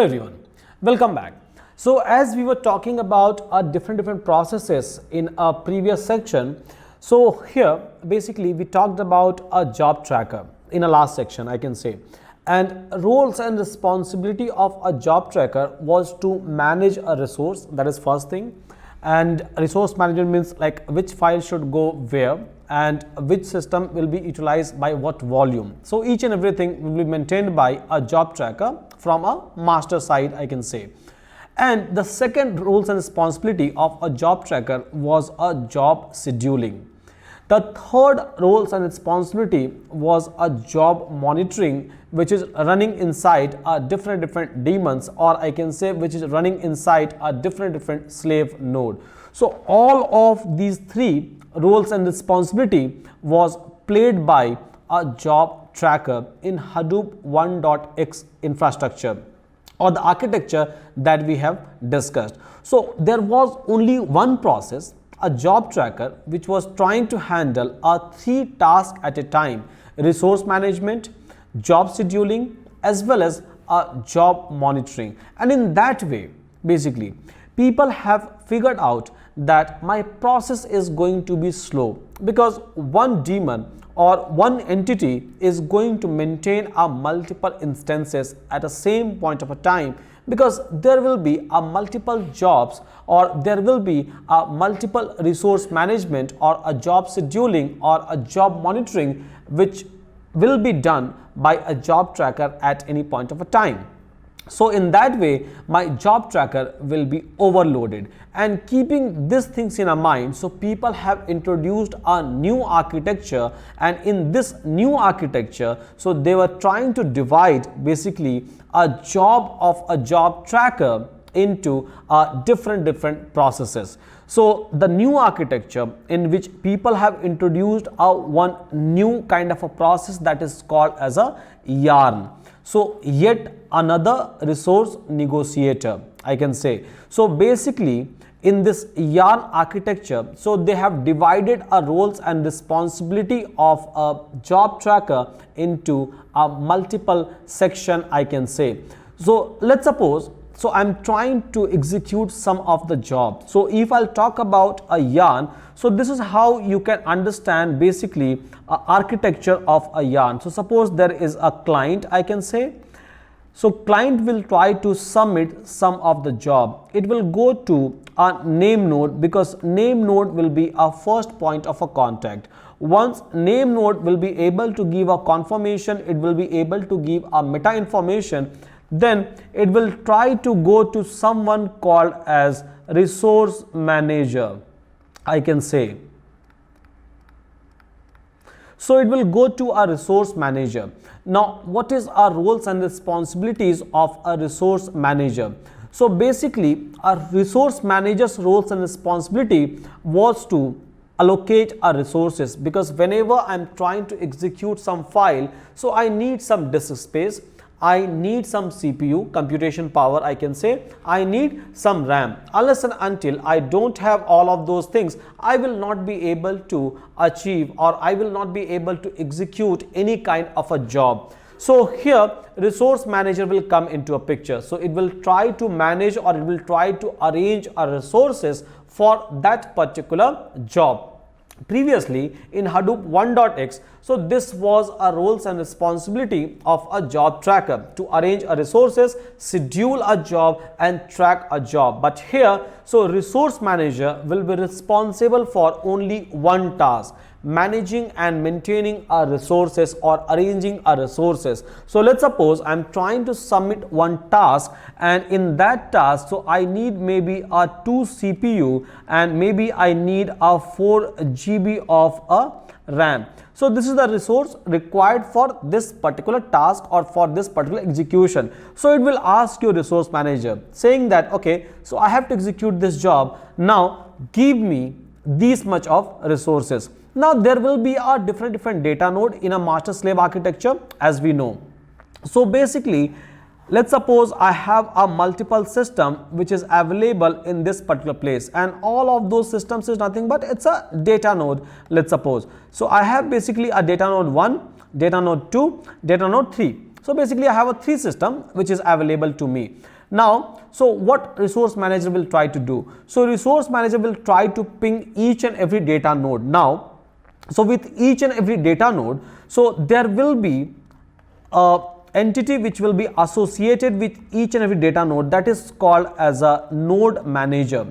everyone, welcome back. So as we were talking about different processes in a previous section, so here basically we talked about a job tracker in a last section, I can say, and roles and responsibility of a job tracker was to manage a resource. That is first thing. And resource management means like which file should go where and which system will be utilized by what volume. So each and everything will be maintained by a job tracker from a master side, I can say. And the second roles and responsibility of a job tracker was a job scheduling. The third roles and responsibility was a job monitoring, which is running inside a different daemons, or I can say which is running inside a different slave node. So all of these three roles and responsibility was played by a job tracker in Hadoop 1.x infrastructure, or the architecture that we have discussed. So there was only one process, a job tracker, which was trying to handle a 3 tasks at a time: resource management, job scheduling, as well as a job monitoring. And in that way, basically, people have figured out that my process is going to be slow because one daemon or one entity is going to maintain a multiple instances at the same point of a time, because there will be a multiple jobs, or there will be a multiple resource management or a job scheduling or a job monitoring which will be done by a job tracker at any point of a time. So in that way, my job tracker will be overloaded. And keeping these things in mind, so people have introduced a new architecture, and in this new architecture, so they were trying to divide basically a job of a job tracker into different processes. So the new architecture in which people have introduced one new kind of a process that is called as a yarn. So yet another resource negotiator, I can say. So basically in this yarn architecture, so they have divided a roles and responsibility of a job tracker into a multiple section, I can say. So let's suppose, so I'm trying to execute some of the job. So if I'll talk about a yarn, so this is how you can understand basically architecture of a yarn. So suppose there is a client, I can say. So client will try to submit some of the job. It will go to a name node, because name node will be our first point of a contact. Once name node will be able to give a confirmation, it will be able to give a meta information, then it will try to go to someone called as resource manager, I can say. So it will go to a resource manager. Now what is our roles and responsibilities of a resource manager? So basically a resource manager's roles and responsibility was to allocate our resources, because whenever I'm trying to execute some file, so I need some disk space, I need some CPU computation power, I can say, I need some RAM. Unless and until I don't have all of those things, I will not be able to achieve, or I will not be able to execute any kind of a job. So here resource manager will come into a picture. So it will try to manage, or it will try to arrange our resources for that particular job. Previously in Hadoop 1.x, so this was a roles and responsibility of a job tracker to arrange a resources, schedule a job and track a job. But here, so resource manager will be responsible for only one task: managing and maintaining our resources or arranging our resources. So let's suppose I'm trying to submit one task, and in that task, so I need maybe a 2 CPU and maybe I need a 4 GB of a RAM. So this is the resource required for this particular task or for this particular execution. So it will ask your resource manager saying that, okay, so I have to execute this job, now give me this much of resources. Now there will be a different data node in a master slave architecture, as we know. So basically, let's suppose I have a multiple system which is available in this particular place, and all of those systems is nothing but it's a data node, let's suppose. So I have basically a data node 1, data node 2, data node 3. So basically I have a 3 system which is available to me. Now, so what resource manager will try to do? So resource manager will try to ping each and every data node. Now, so with each and every data node, so there will be a entity which will be associated with each and every data node, that is called as a node manager.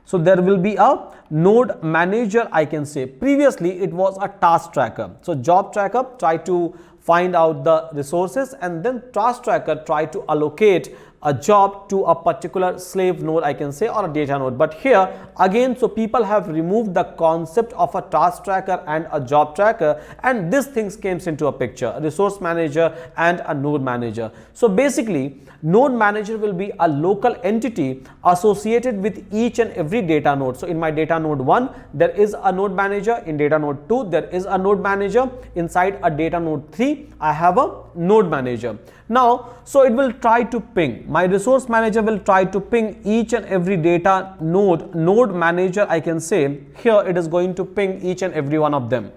So there will be a node manager, I can say. Previously it was a task tracker. So job tracker try to find out the resources, and then task tracker try to allocate a job to a particular slave node, I can say, or a data node. But here again, so people have removed the concept of a task tracker and a job tracker, and these things came into a picture, a resource manager and a node manager. So basically node manager will be a local entity associated with each and every data node. So in my data node 1 there is a node manager, in data node 2 there is a node manager, inside a data node 3 I have a node manager. Now, so it will try to ping, my resource manager will try to ping each and every data node manager, I can say. Here it is going to ping each and every one of them.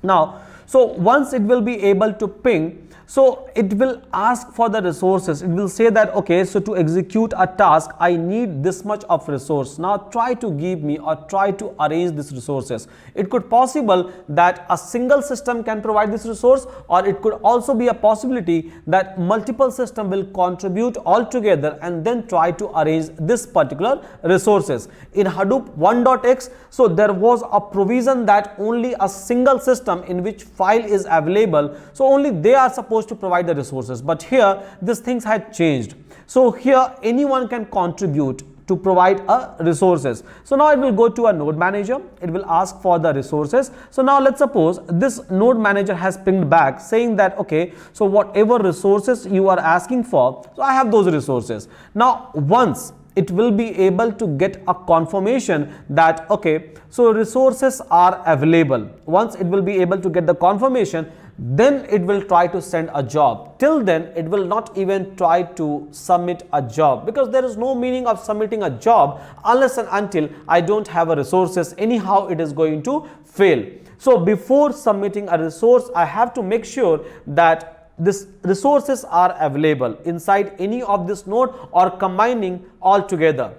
Now, so once it will be able to ping, so it will ask for the resources. It will say that, okay, so to execute a task I need this much of resource. Now try to give me or try to arrange these resources. It could possible that a single system can provide this resource, or it could also be a possibility that multiple system will contribute all together and then try to arrange this particular resources. In Hadoop 1.x, so there was a provision that only a single system in which file is available, so only they are supposed to provide the resources. But here these things had changed. So here anyone can contribute to provide a resources. So now it will go to a node manager, it will ask for the resources. So now let's suppose this node manager has pinged back saying that, okay, so whatever resources you are asking for, so I have those resources. Now once it will be able to get a confirmation that, okay, so resources are available, once it will be able to get the confirmation, then it will try to send a job. Till then it will not even try to submit a job, because there is no meaning of submitting a job unless and until I don't have a resources. Anyhow it is going to fail. So before submitting a resource I have to make sure that these resources are available inside any of this node or combining all together.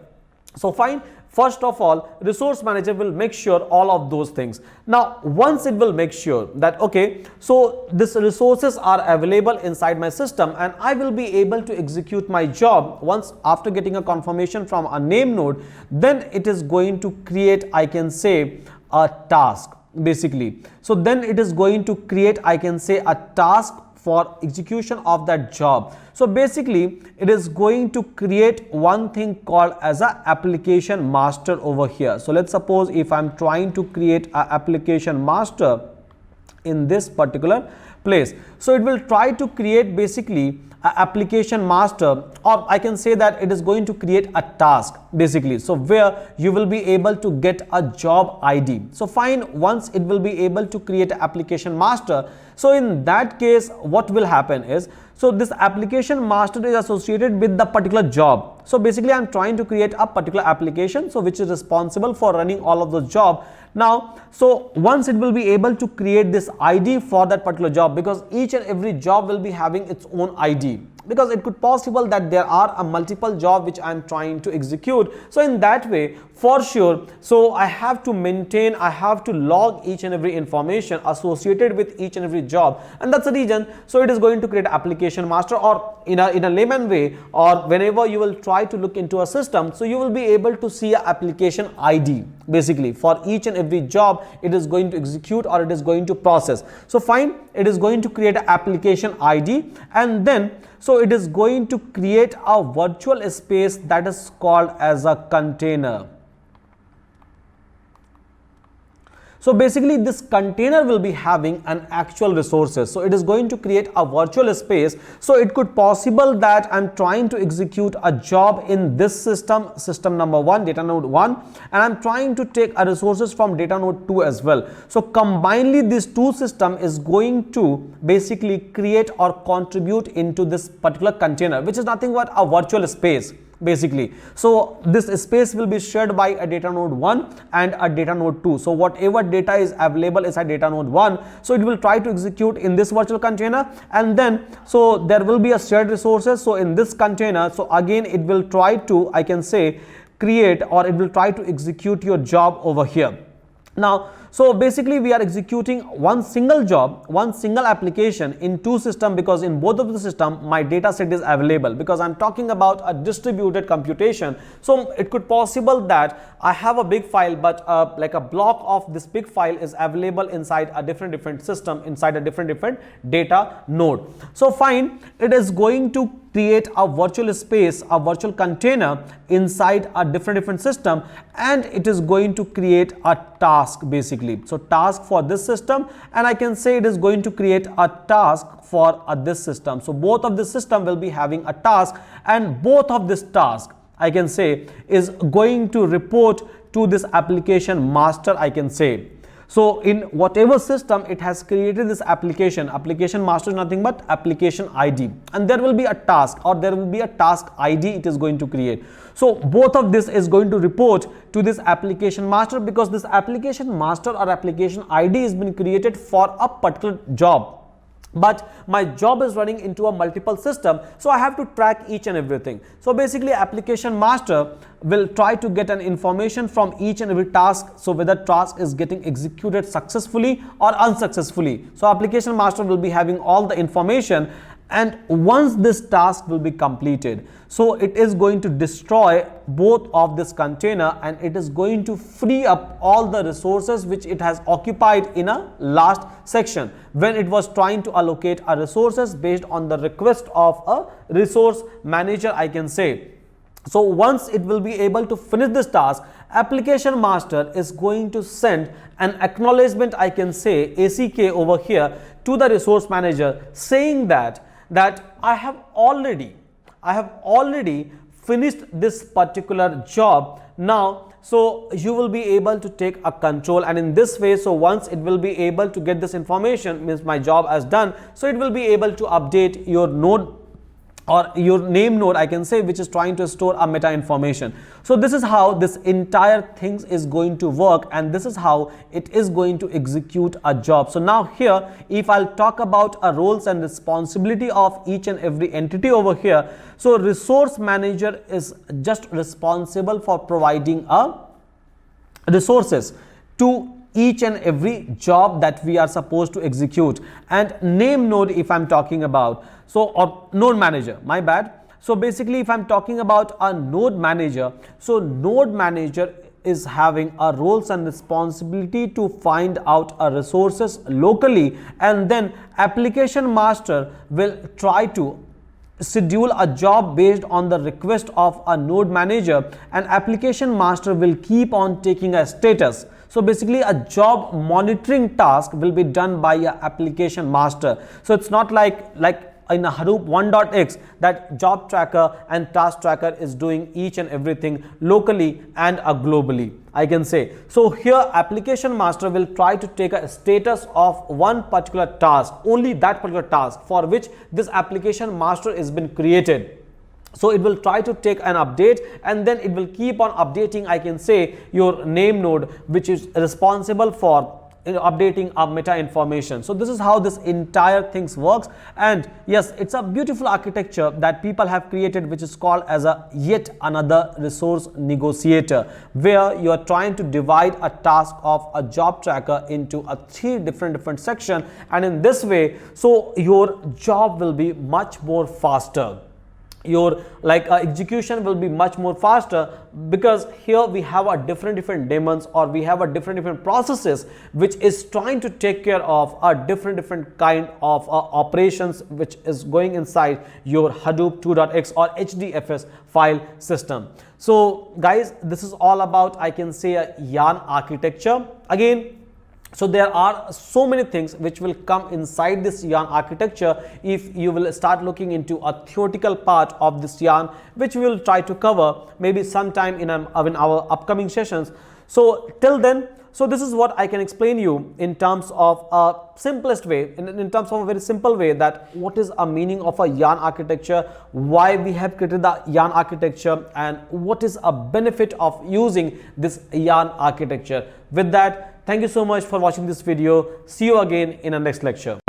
So fine. First of all, resource manager will make sure all of those things. Now, once it will make sure that, okay, so these resources are available inside my system and I will be able to execute my job once after getting a confirmation from a name node, then it is going to create, I can say, a task basically. So then it is going to create, I can say, a task for execution of that job. So basically it is going to create one thing called as a application master over here. So let's suppose if I'm trying to create a application master in this particular place, so it will try to create basically a application master, or I can say that it is going to create a task basically, so where you will be able to get a job ID. So fine, once it will be able to create an application master, so in that case what will happen is, so this application master is associated with the particular job. So basically I'm trying to create a particular application, so which is responsible for running all of those jobs. Now, so once it will be able to create this ID for that particular job, because each and every job will be having its own ID, because it could possible that there are a multiple job which I am trying to execute. So in that way, for sure, so I have to maintain, I have to log each and every information associated with each and every job, and that's the reason. So it is going to create application master, or in a layman way, or whenever you will try to look into a system, so you will be able to see an application ID basically for each and every job it is going to execute or it is going to process. So fine, it is going to create an application ID, and then so it is going to create a virtual space that is called as a container. So basically this container will be having an actual resources. So it is going to create a virtual space. So it could possible that I'm trying to execute a job in this system number 1, data node 1, and I'm trying to take a resources from data node 2 as well. So combinedly these two system is going to basically create or contribute into this particular container, which is nothing but a virtual space. basically. So this space will be shared by a data node 1 and a data node 2. So whatever data is available inside data node 1, so it will try to execute in this virtual container, and then so there will be a shared resources. So in this container, so again it will try to, I can say, create, or it will try to execute your job over here. Now, so basically we are executing one single job, one single application in two systems, because in both of the system my data set is available, because I'm talking about a distributed computation. So it could possible that I have a big file, but like a block of this big file is available inside a different system, inside a different data node. So fine, it is going to create a virtual space, a virtual container inside a different system, and it is going to create a task basically. So task for this system, and I can say it is going to create a task for this system. So both of the system will be having a task, and both of this task, I can say, is going to report to this application master, I can say. So in whatever system it has created this application master is nothing but application ID, and there will be a task, or there will be a task ID it is going to create. So both of this is going to report to this application master, because this application master or application ID has been created for a particular job. But my job is running into a multiple system, so I have to track each and everything. So basically application master will try to get an information from each and every task, so whether task is getting executed successfully or unsuccessfully. So application master will be having all the information, and once this task will be completed, so it is going to destroy both of this container, and it is going to free up all the resources which it has occupied in a last section when it was trying to allocate a resources based on the request of a resource manager, I can say. So once it will be able to finish this task, application master is going to send an acknowledgement, I can say, ACK over here to the resource manager, saying that I have already finished this particular job. Now so you will be able to take a control, and in this way, so once it will be able to get this information, means my job as done, so it will be able to update your node or your name node, I can say, which is trying to store a meta information. So this is how this entire thing is going to work, and this is how it is going to execute a job. So now here, if I'll talk about a roles and responsibility of each and every entity over here, so resource manager is just responsible for providing a resources to each and every job that we are supposed to execute. And name node, if I'm talking about, so, or node manager, my bad. So basically if I'm talking about a node manager, so node manager is having a roles and responsibility to find out a resources locally, and then application master will try to schedule a job based on the request of a node manager, and application master will keep on taking a status. So basically a job monitoring task will be done by a application master. So it's not like in a Hadoop 1.x that job tracker and task tracker is doing each and everything locally and globally, I can say. So here application master will try to take a status of one particular task, only that particular task for which this application master has been created. So it will try to take an update, and then it will keep on updating, I can say, your name node, which is responsible for updating our meta information. So this is how this entire things works. And yes, it's a beautiful architecture that people have created, which is called as a yet another resource negotiator, where you are trying to divide a task of a job tracker into a three different section, and in this way, so your job will be much more faster. Your execution will be much more faster, because here we have a different daemons, or we have a different processes which is trying to take care of a different kind of operations which is going inside your Hadoop 2.x or HDFS file system. So guys, this is all about, I can say, a yarn architecture. Again, so there are so many things which will come inside this yarn architecture if you will start looking into a theoretical part of this yarn, which we will try to cover maybe sometime in our upcoming sessions. So till then, So this is what I can explain you in terms of a simplest way, in terms of a very simple way, that what is a meaning of a yarn architecture, why we have created the yarn architecture, and what is a benefit of using this yarn architecture. With that, thank you so much for watching this video. See you again in our next lecture.